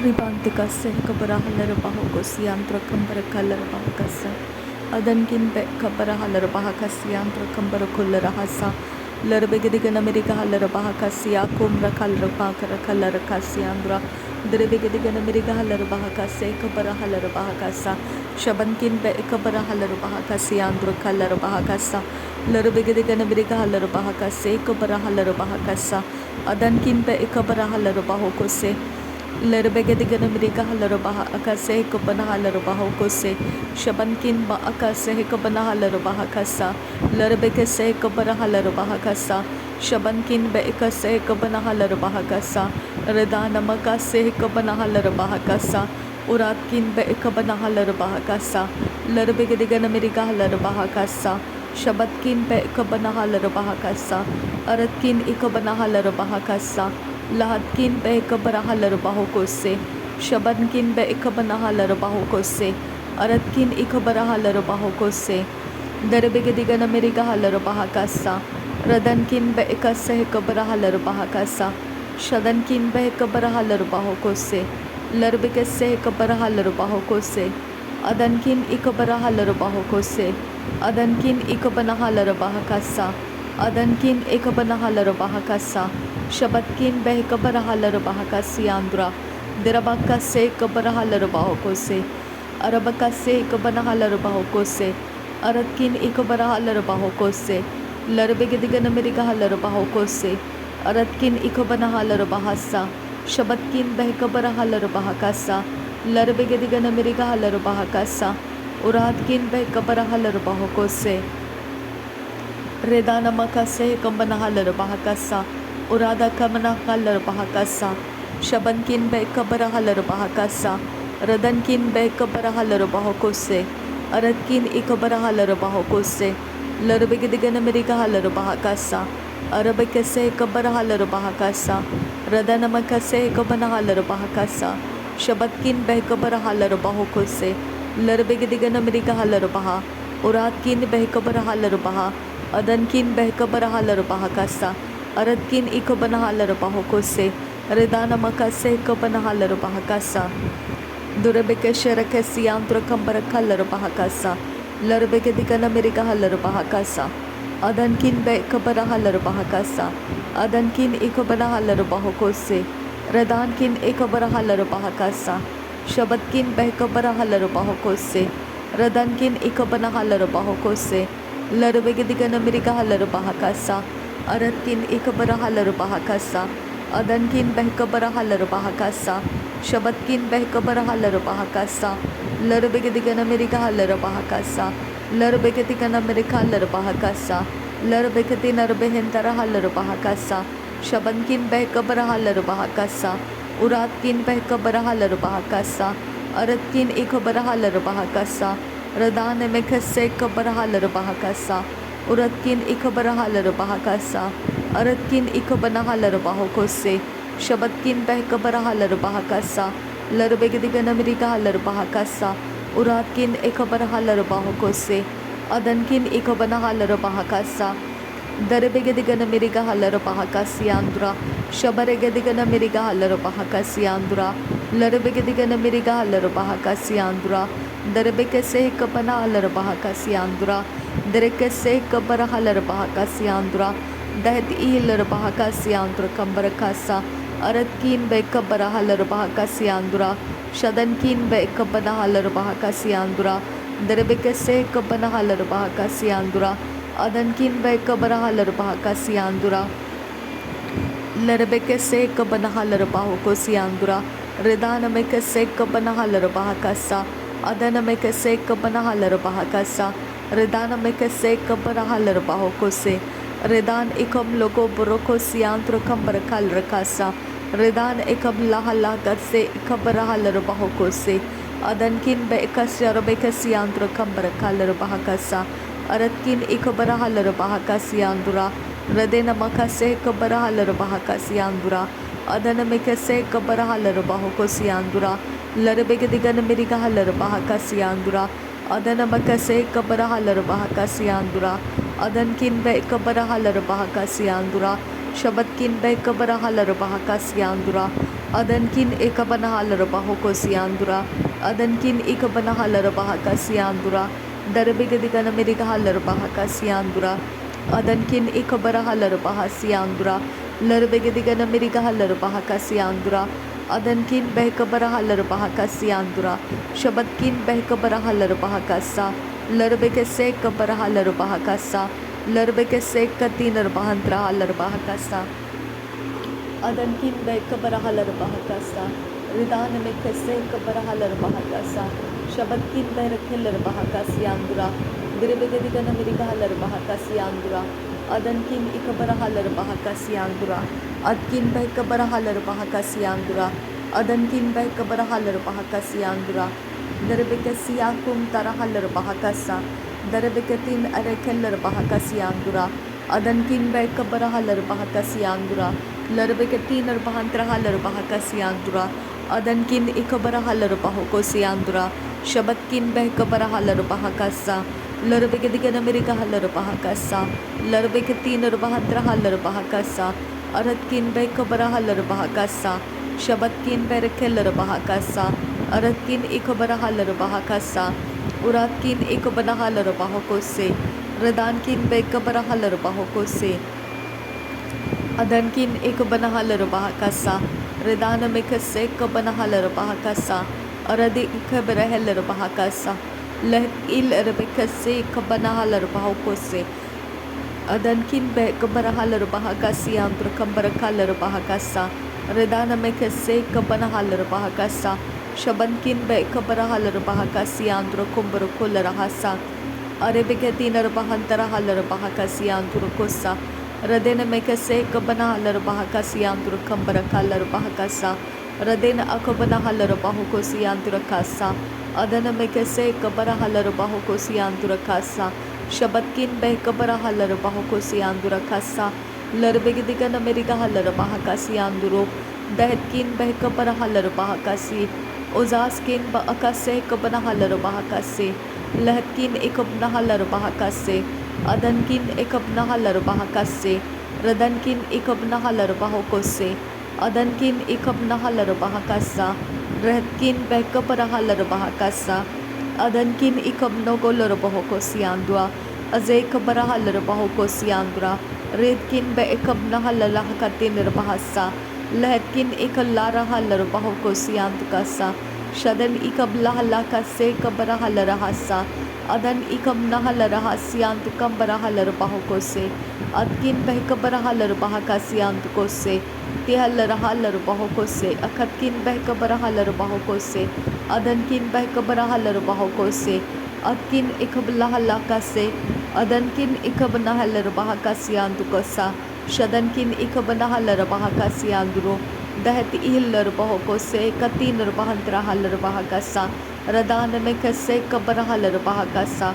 Ribantikase kabarahalarabahokosiantra kambarakalarabahakasa Adankin be kabarahalarabahakasiantra kambarakularahasa Larbegedigan America Halarabahakasia Kumra Kalrapakarakalarakasiandra Drebegedigan America Halarabahakase kabarahalarabahakasa Shabankin be kabarahalarabahakasiandra kalarabahakasa Larbegedigan America Halarabahakase kabarahalarabahakasa Adankin be kabarahalarabahokose Lerbegedigan America Halarabaha Akase Kopana Halarabaha Kose Shabankin Ba Akase Kopana Halarabaha Kasa Lerbekase Kopana Halarabaha Kasa Shabankin Be Ekase Kopana Halarabaha Kasa Redana Makase Kopana Halarabaha Kasa Uratkin Be Ekabana Halarabaha Kasa Lerbegedigan America Halarabaha Kasa Shabatkin Be Ekabana Halarabaha Kasa Aratkin Ikabana Halarabaha Kasa Lahatkin be ikabarahalarbaho se Shabankin be ikabanahalarbaho se Aratkin ikabarahalarbaho se Derebegedigan America halarbahakasa Radankin be ikase ikabarahalarbaha Shadankin be ikabarahalarbaho se Larbekase ikabarahalarbaho se Adankin ikabarahalarbaho se Adankin ikabanahalarbaha Adankin ikabanahalarbaha Shabatkin be kabarahalarabahakasiandra Derabakase kabarahalarabahokose Arabakase kabanahalarabahokose Aratkin ikabarahalarabahokose Larbegedigan America halarabahokose Aratkin ikabanahalarabahasa Shabatkin be kabarahalarabahakasa Larbegedigan America halarabahakasa Uratkin be kabarahalarabahokose Redana makase kabanahalarabahakasa Urada kamana halar bahakasa Shabankin be kabara halar bahakasa Radankin be kabara halar bahokose Aratkin ikabara halar bahokose Larbegedigan America halar bahakasa Arabekase kabara halar bahakasa Radanamakase kabana halar bahakasa Shabatkin be kabara halar bahokose Larbegedigan America halar baha Uratkin be kabara halar baha Adankin be kabara halar bahakasa Aratkin ikabanahalarabahokose Redana makase ikabanahalarabahakasa Durebekesherakesiandra kambarakalarabahakasa Larbegedigan America halarabahakasa Adankin be ikabanahalarabahakasa Adankin ikabanahalarabahokose Redankin ikabanahalarabahakasa Shabatkin be ikabanahalarabahokose Redankin ikabanahalarabahokose Larbegedigan America halarabahakasa Aratkin ikabarahalarabahakasa Adankin behkabarahalarabahakasa Shabatkin behkabarahalarabahakasa Larbegedigan America halarabahakasa Larbegedigan America halarabahakasa Larbegedin arbehentara halarabahakasa Shabankin behkabarahalarabahakasa Uratkin behkabarahalarabahakasa Aratkin ikabarahalarabahakasa Radane mekase kabarahalarabahakasa Uratkin ikabarahalarabahakasa Aratkin ikabanahalarabahokose Shabatkin behkabarahalarabahakasa Larbegedigan America halarabahakasa Uratkin ikabarahalarabahokose Adankin ikabanahalarabahakasa Darebegedigan America halarabahakasiandra Shabaregedigan America halarabahakasiandra Larbegedigan America halarabahakasiandra Darebekase ikabanahalarabahakasiandra Derekase kabarahalarabahakasiandra Dahet ihilarabahakasiandra kambarakasa Aratkin be kabarahalarabahakasiandra Shadankin be kabanahalarabahakasiandra Derebekase kabanahalarabahakasiandra Adankin be kabarahalarabahakasiandra Lerebekase kabanahalarabahokosiandra Redanamekase kabanahalarabahakasa Adanamekase kabanahalarabahakasa Redana mekase kabarahalarabahokose Redan ikam logo borokosiantro kambarakal rakasa Redan ikam lahalagase ikabarahalarabahokose Adankin be ikasyarabekasiantro kambarakalarabahakasa Aratkin ikabarahalarabahakasiandura Redena makase kabarahalarabahakasiandura Adana mekase kabarahalarabahokosiandura Larbegedigan America halarabahakasiandura Adana makase kabarahalarabahakasiandura Adankin be kabarahalarabahakasiandura Shabatkin be kabarahalarabahakasiandura Adankin ikabanahalarabahokosiandura. Adankin ikabanahalarabahakasiandura. Darbigadiganamirigahalarabahakasiandura. Adankin ikabarahalarabahasiandura. Larbigadiganamirigahalarabahakasiandura. Adankin behkabarahalarabahakasiandura. Shabatkin behkabarahalarabahakasa. Larbigase kabarahalarabahakasa. Larbigase katinarbahantrahalarabahakasa. Adankin behkabarahalar bahakasa, Ridan mekase kabarahalar bahakasa, Shabatkin behrakhelar bahakasiandura, Diribegadigan Amerikahalar bahakasiandura, Adankin ikabarahalar bahakasiandura, Adkin behkabarahalar bahakasiandura, Adankin behkabarahalar bahakasiandura, Diribegasiakum tarahalar bahakasa, Diribekatin arekhelar bahakasiandura, Adankin behkabarahalar bahakasiandura, Larbekatin arbahantrahalar bahakasiandura, Adankin ikabarahalar bahokosiandura, Shabatkin behkabarahalar bahakasa, Larbegadigan Amerikahalar bahakasa, Larbekatin arbahantrahalar bahakasa, Aratkin behkabarahalar bahakasa, Shabatkin berekhelar bahakasa, Aratkin ikabarahalar bahakasa, Uratkin ikabanahalar bahokose, Radankin behkabarahalar bahokose, Adankin ikabanahalar bahakasa, Redana mekase kabanahalar bahakasa, Aradi ikabarahalar bahakasa, Lehil rebekase kabanahalar bahokose, Adankin bekabarahalar bahakasi andra kambarakalar bahakasa, Redana mekase kabanahalar bahakasa, Shabankin bekabarahalar bahakasi andra kumbarakular hasa, Arebekatinar bahantarahalar bahakasi andra kosa, Radena mekase kabanahalar bahakasiandura kambarakalar bahakasa, Radena akabanahalar bahokosiandura kasa, Adana mekase kabarahalar bahokosiandura kasa, Shabatkin behkabarahalar bahokosiandura kasa, Larbegadigan Amerikahalar bahakasianduro, Dahetkin behkabarahalar bahakasi, Ozaskin ba akase kabanahalar bahakase, Lahatkin ikabnahalar bahakase, Adankin ikabnahalar bahakase, Radankin ikabnahalar bahokose, Adankin ikabnahalar bahakasa, Rahatkin behkabarahalar bahakasa, Adankin ikabnogolar bahokosiandua, Azekabarahalar bahokosiandura, Redkin be ikabnahalar hakatinir bahasa, Lahatkin ikallarahalar bahokosiandukasa, Shadan ikablahalakase kabarahalar hasa, Adan ikabnahalar hasiantukam barahalar bahokose, Adkin behkabarahalar bahakasiantukose, Tihalarahalar bahokose, Akatkin behkabarahalar bahokose, Adankin behkabarahalar bahokose, Adkin ikablahalakase, Adankin ikabnahalar bahakasiantukasa, Shadankin ikabnahalar bahakasianduro, Dahat ihlar bahokose, Katinur bahantrahalar bahakasa, Radana mekase kabarahalar bahakasa,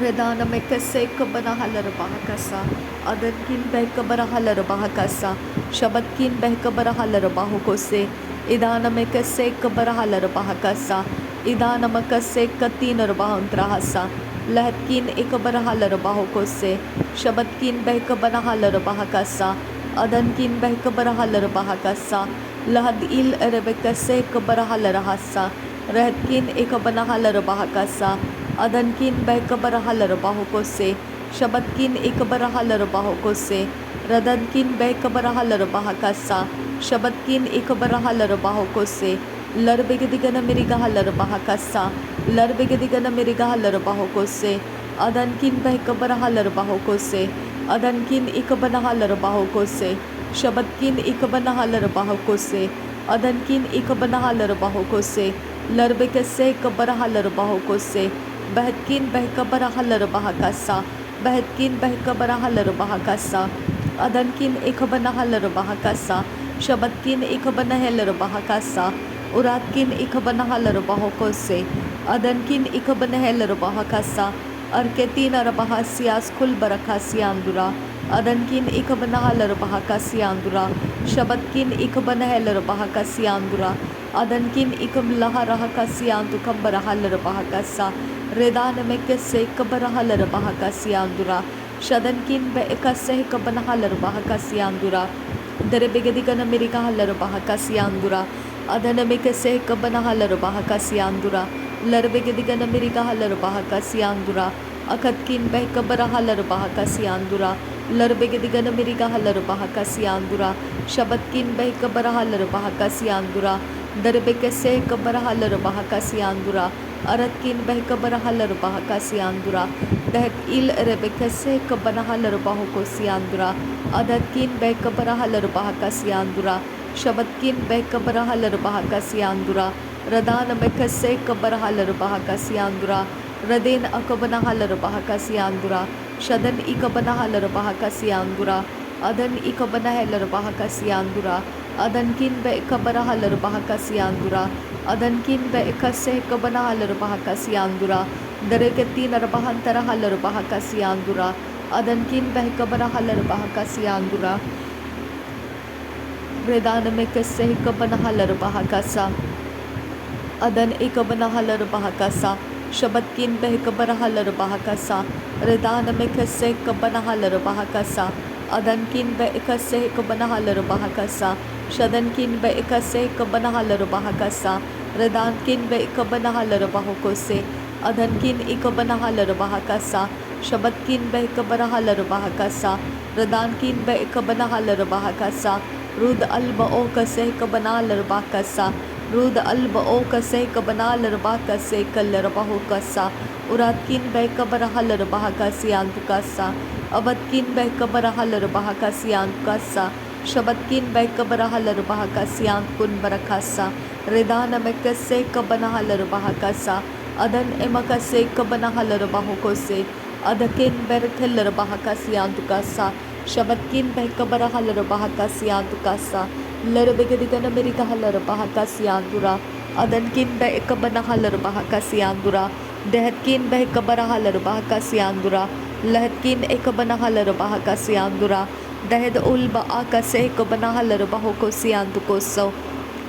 Radana mekase kabanahalar bahakasa, Adankin behkabarahalar bahakasa, Shabatkin behkabarahalar bahokose, Idana mekase kabarahalar bahakasa, Idana makase katinur bahantrahasa, Lahatkin ikabarahalar bahokose, Shabatkin behkabarahalar bahakasa, Adankin behkabarahalar bahakasa, Lahad il rebekase kabarahalar hasa, Rahatkin ikabanahalar bahakasa, Adankin behkabarahalar bahokose, Shabatkin ikabarahalar bahokose, Radankin behkabarahalar bahakasa, Shabatkin ikabarahalar bahokose, Larbegadigan Amerikahalar bahakasa, Larbegadigan Amerikahalar bahokose, Adankin behkabarahalar bahokose, Adankin ikabanahalar bahokose, Shabatkin ikabanahalar bahokose, Adankin ikabanahalar bahokose, Larbekase kabarahalar bahokose, Bahatkin behkabarahalar bahakasa, Bahatkin behkabarahalar bahakasa, Adankin ikabanahalar bahakasa, Shabatkin ikabanahalar bahakasa, Uratkin ikabanahalar bahokose, Adankin ikabanahalar bahakasa, Arketin arabahasias kul barakasiandura, Adankin ikabanahalar bahakasiandura, Shabatkin ikabanahalar bahakasiandura, Adankin ikablaharahakasiantu kambarahalar bahakasa, Redana mekase kabarahalar bahakasiandura, Shadankin be ekase kabanahalar bahakasiandura, Derebegedigana Mirika Halarabahakasiandura, Adanamikase Kabana Halarabahakasiandura, Larbegedigana Mirika Halarabahakasiandura, Akatkin Bekabara Halarabahakasiandura, Larbegedigana Mirika Halarabahakasiandura, Shabatkin Bekabara Halarabahakasiandura, Derebekase Kabara Halarabahakasiandura, Aratkin Bekabara Halarabahakasiandura, that il Rebekase Kabana Halarabahokosiandura, Adatkin Bekabara Halarabahakasiandura, Shabatkin Bekabara Halarabahakasiandura, Radana Bekase Kabara Halarabahakasiandura, Radin Akabana Halarabahakasiandura, Shadan Ikabana Halarabahakasiandura, Adan Ikabana Halarabahakasiandura, Adankin Bekabara Halarabahakasiandura, Adankin Bekase Kabana Halarabahakasiandura, Derekati Narabahantara Halarabahakasiandura, Adankin Bekabara Halarabahakasiandura, Redanamekase Kabana Halarabahakasa, Adan Ikabana Halarabahakasa, Shabatkin Bekabara Halarabahakasa, Redanamekase Kabana Halarabahakasa, Adankin Bekase Kabana Halarabahakasa, Shadankin Bekase Kabana Halarabahakasa, Redankin Bekabana Halarabahokose, Adankin Ikabana Halarabahakasa, Shabatkin Bekabara Halarabahakasa, Redankin Bekabana Halarabahakasa, Rud Alba Okase Kabana Halarabahakasa, Rud Alba Okase Kabana Halarabahakase Kalarabahokasa, Uratkin Bekabara Halarabahakasiantukasa, Abatkin Bekabara Halarabahakasiantukasa, Shabatkin Bekabara Halarabahakasiankun Barakasa, Redana Mekase Kabana Halarabahakasa, Adan Emakase Kabana Halarabahokose, Adakin Berkelabahakasiantukasa, Shabatkin Bekabara Halarabahakasiantukasa, Larabegadigana Mirika Halarabahakasiandura, Adankin Bekabana Halarabahakasiandura, Dehatkin Bekabara Halarabahakasiandura, Lahatkin Ekabana Halarabahakasiandura, Dahad Ulba Akase Kabana Halarabahokosiantukoso,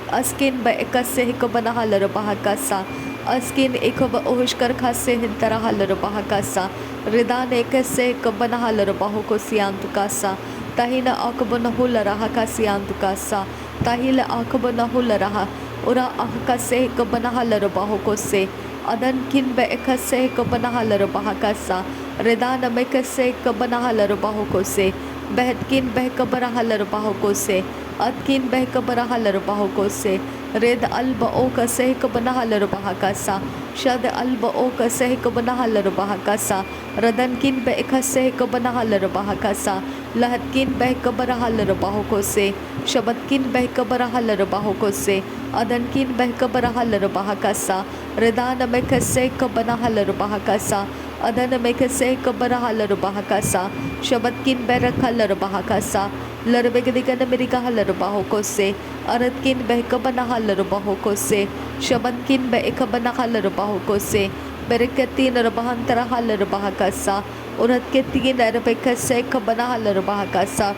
Askin Bekase Kabana Halarabahakasa, Askin Ekaba Oshkar Khase Hintara Halarabahakasa, Ridan Ekase Kabana Halarabahokosiantukasa, Tahina Akabana Hularahakasiantukasa, Tahila Akabana Hularaha, Ura Akase Kabana Halarabahokose, Adan Kin Bekase Kabana Halarabahakasa, Redana Mekase Kabana Halarabahokose, Behetkin Bekabara Halarabahokose, Atkin Bekabara Halarabahokose, Red Alba Okase Kabana Halarabahakasa, Shad Alba Okase Kabana Halarabahakasa, Radankin Bekase Kabana Halarabahakasa, Lahatkin Bekabara Halarabahokose, Shabatkin Bekabara Halarabahokose, Adankin Bekabara Halarabahakasa, Redana Mekase Kabana Halarabahakasa, Adana Mekase Kabara Halarabahakasa, Shabatkin Berak Halarabahakasa, Larbegadigana Mirika Halarabahokose, Aratkin Bekabana Halarabahokose, Shabatkin Bekabana Halarabahokose, Berekati Narabahantara Halarabahakasa, Uratketin Arabekase Kabana Halarabahakasa,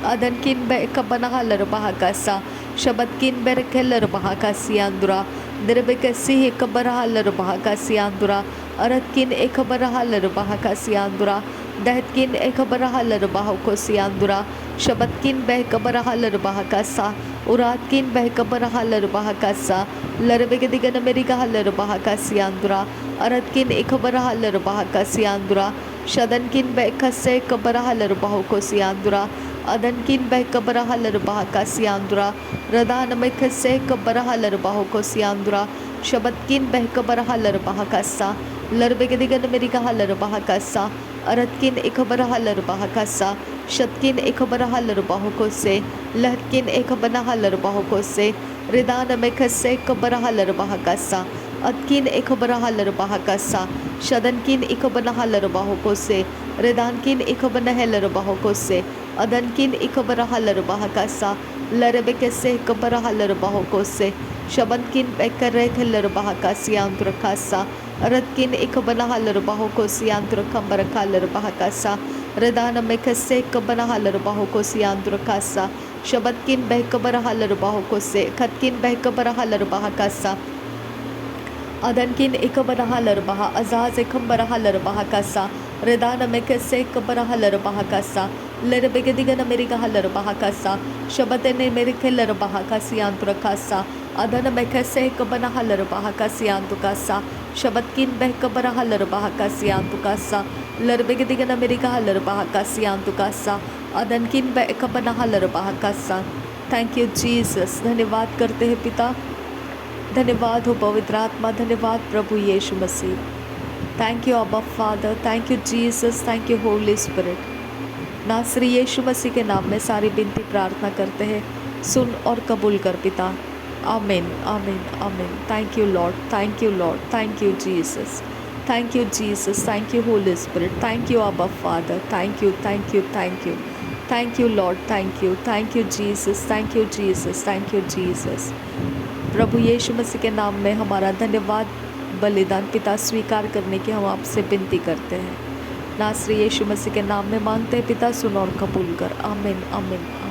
Adankin Bekabana Halarabahakasa, Shabatkin Berekelarabahakasiandura, Derebekasi Kabara Halarabahakasiandura, Aratkin Ekabara Halarabahakasiandura, Dahatkin Ekabara Halarabahokosiandura, Shabatkin Bekabara Halarabahakasa, Uratkin Bekabara Halarabahakasa, Larbegadigana Mirika Halarabahakasiandura, Aratkin Ekabara Halarabahakasiandura, Shadankin Bekase Kabara Halarabahokosiandura, Adankin Bekabara Halarabahakasiandura, Radana Mekase Kabara Halarabahokosiandura, Shabatkin Bekabara Halarabahakasa, Larbegadigana Mirika Halarabahakasa, Aratkin Ekabara Halarabahakasa, Shatkin Ekabara Halarabahokose, Lahatkin Ekabana Halarabahokose, Redana Mekase Kabara Halarabahakasa, Atkin Ekabara Halarabahakasa, Shadankin Ekabana Halarabahokose, Redankin Ekabana Halarabahokose, Adankin Ekabara Halarabahakasa, Larabekase Kabara Halarabahokose, Shabankin Bekare Halarabahakasiantrakasa, Aratkin Ekabana Halarabahokosiantrakambara Halarabahakasa, Redana Mekase Kabana Halarabahokosiantrakasa, Shabatkin Bekabara Halarabahokose, Katkin Bekabara Halarabahakasa, Adankin Ekabara Halarbaha, Azaz Ekambara Halarbahakasa, Redana Mekase Kabara Halarbahakasa, लर बेगदिगन मेरी कहा लर बहा कसा शबते ने मेरे के लर बहा का सियांतुर कासा अदन बेकसे कबना हलर बहा का सियांतु कासा शबत किन बह कबरा हलर बहा का सियांतु कासा लर बेगदिगन मेरी कहा लर बहा का सियांतु कासा अदन किन बह कबना हलर बहा कासा। थैंक यू जीसस, धन्यवाद करते हैं पिता, धन्यवाद हो पवित्र आत्मा, धन्यवाद प्रभु यीशु मसीह। Thank you Abba Father, thank you Jesus, thank you Holy spirit. नासरी यीशु मसीह के नाम में सारी विनती प्रार्थना करते हैं, सुन और कबूल कर पिता। आमीन आमीन आमीन। Thank you Lord, thank you Lord, thank you Jesus, thank you Jesus, thank you Holy Spirit, thank you Abba Father, thank you thank you thank you thank you Lord, thank you Jesus, thank you Jesus, thank you Jesus. प्रभु यीशु मसीह के नाम में हमारा धन्यवाद बलिदान पिता स्वीकार करने की हम आपसे विनती करते हैं। नासरी यीशु मसीह के नाम में मांगते हैं पिता, सुन और कबूल कर। आमीन आमीन।